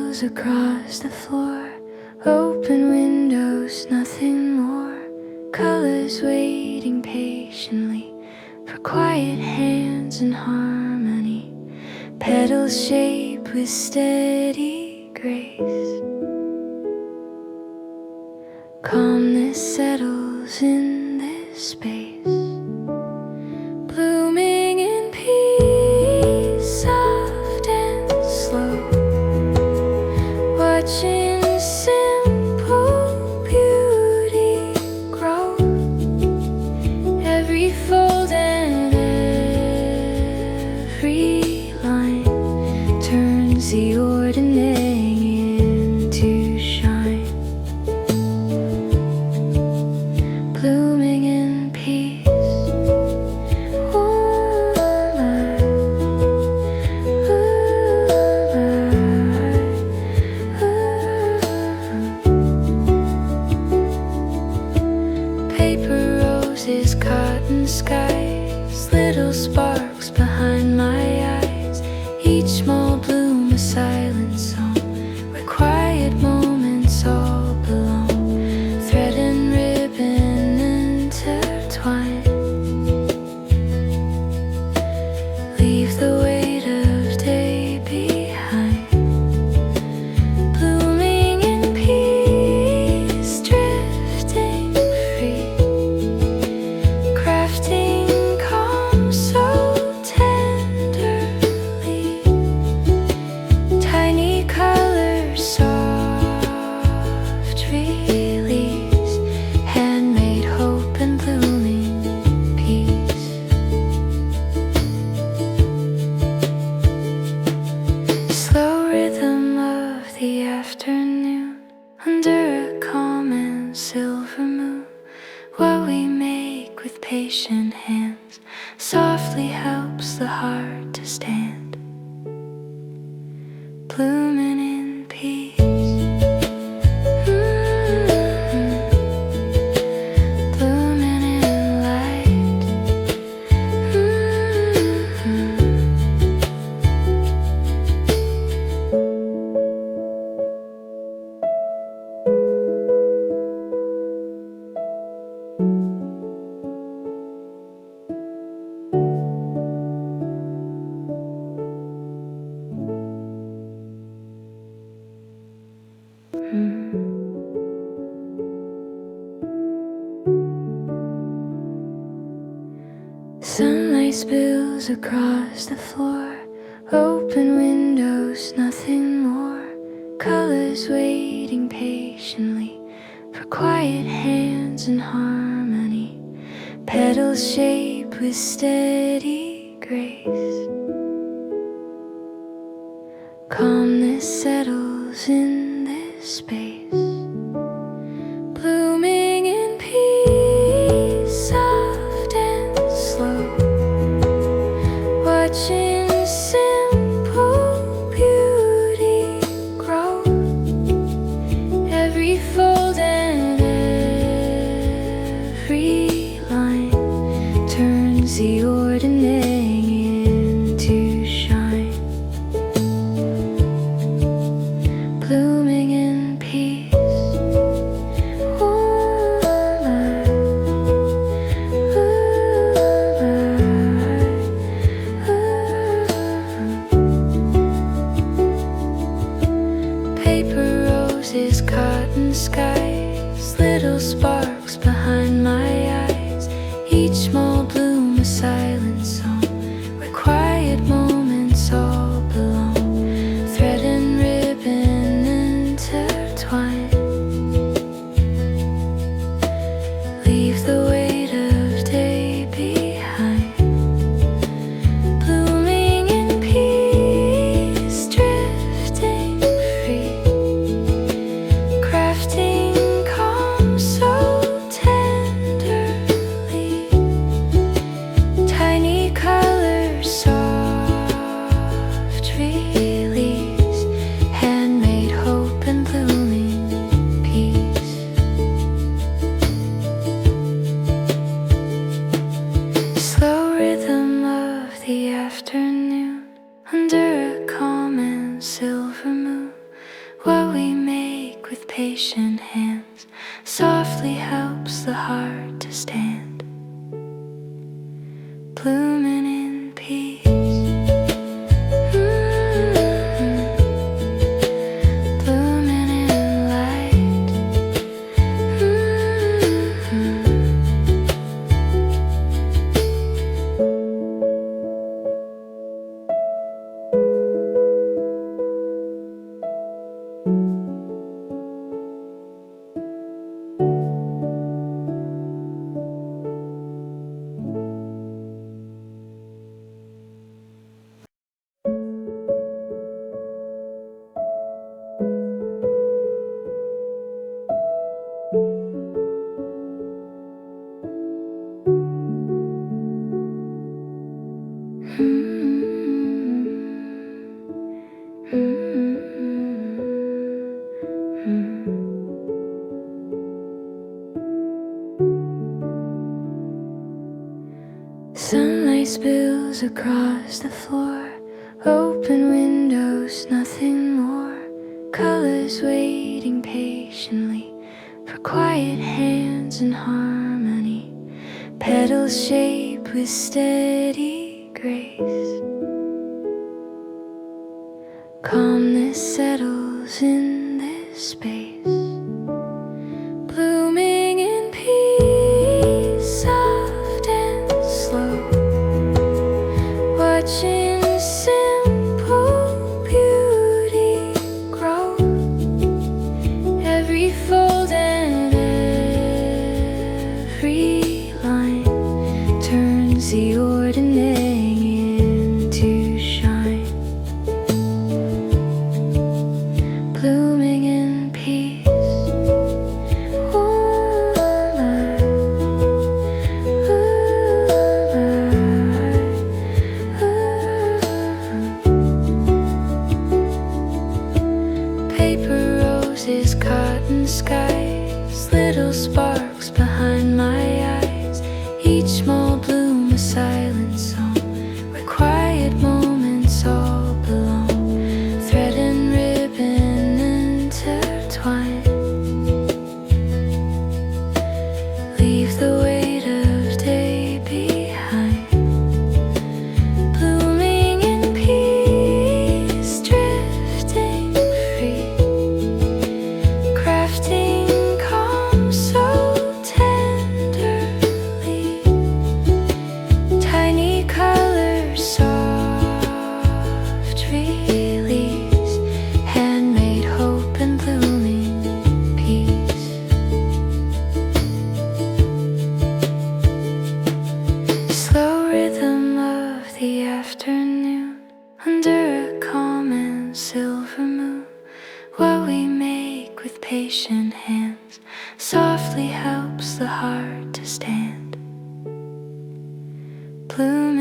spills across the floor. Open windows, nothing more. Colors waiting patiently for quiet hands and harmony. Petals shaped with steady grace. Calmness settles in this space. Blooming in peace, soft and slow. Watching simple beauty grow. Every fold and every line turns the ordinary into shine. Blooming in peace. Paper roses, cotton skies, little sparks behind my eyes. Each small bloom a silent song, where quiet moments all belong. Thread and ribbon intertwine. Leave the weight of day behind. Blooming in peace, drifting free. Crafting calm so tenderly. Tiny colors, soft release. Handmade hope and blooming peace. Slow rhythm of the afternoon, under a calm and silver moon. What we make with patient hands softly helps the heart to stand. Blooming in peace. Blooming in light. Sunlight spills across the floor. Open windows, nothing more. Colors waiting patiently for quiet hands and harmony. Petals shaped with steady grace. Calmness settles in this space. Blooming in peace, soft and slow. Watching simple beauty grow. Every fold and every line turns the ordinary into shine. Blooming in peace. Paper roses, cotton skies, little sparks behind my eyes. Each small bloom a silent song, where quiet moments all belong. Thread and ribbon intertwine. Leave the weight of day behind. Blooming in peace, drifting free. Crafting calm so tenderly. Tiny colors, soft release. Handmade hope and blooming patient hands, softly helps the heart to stand, blooming in peace. Blooming in light. Sunlight spills across the floor, open windows, nothing more. Colors waiting patiently for quiet hands and harmony. Petals shaped with steady grace. Calmness settles in this space, blooming in peace, soft and slow. Watching simple beauty grow, every fold and every line turns the ordinary into shine, blooming in peace. Paper roses, cotton skies, little sparks behind my eyes. Each small bloom a silent song, where quiet moments all belong. Thread and ribbon intertwine, leave the weight of day behind, blooming in peace, drifting free, crafting calm so tenderly. Tiny colors, soft release, handmade hope and blooming peace. Slow rhythm of the afternoon, under a calm and silver moon. What we make with patient hands softly helps the heart to stand, bloom